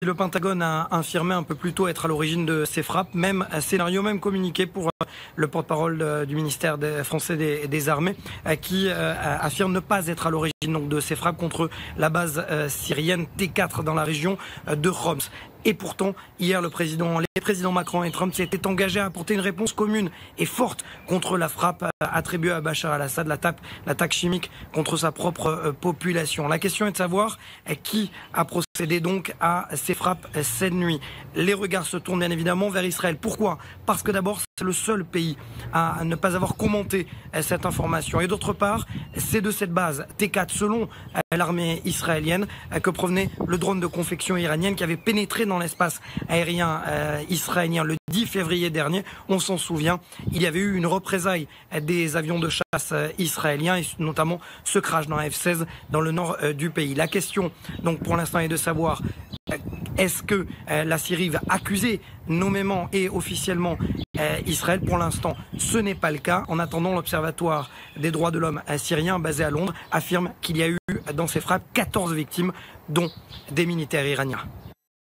Le Pentagone a affirmé un peu plus tôt être à l'origine de ces frappes, même scénario, même communiqué pour le porte-parole du ministère français des Armées, qui affirme ne pas être à l'origine donc de ces frappes contre la base syrienne T4 dans la région de Homs. Et pourtant, hier, les présidents Macron et Trump s'étaient engagés à apporter une réponse commune et forte contre la frappe attribuée à Bachar al-Assad, l'attaque chimique contre sa propre population. La question est de savoir qui a procédé donc à ces frappes cette nuit. Les regards se tournent bien évidemment vers Israël. Pourquoi? Parce que d'abord, c'est le seul pays à ne pas avoir commenté cette information. Et d'autre part, c'est de cette base T4, selon l'armée israélienne, que provenait le drone de confection iranienne qui avait pénétré dans l'espace aérien israélien le 10 février dernier. On s'en souvient, il y avait eu une représaille des avions de chasse israéliens et notamment ce crash dans la F-16 dans le nord du pays. La question donc pour l'instant est de savoir est-ce que la Syrie va accuser nommément et officiellement Israël? Pour l'instant, ce n'est pas le cas. En attendant, l'Observatoire des droits de l'homme syrien basé à Londres affirme qu'il y a eu dans ces frappes 14 victimes, dont des militaires iraniens.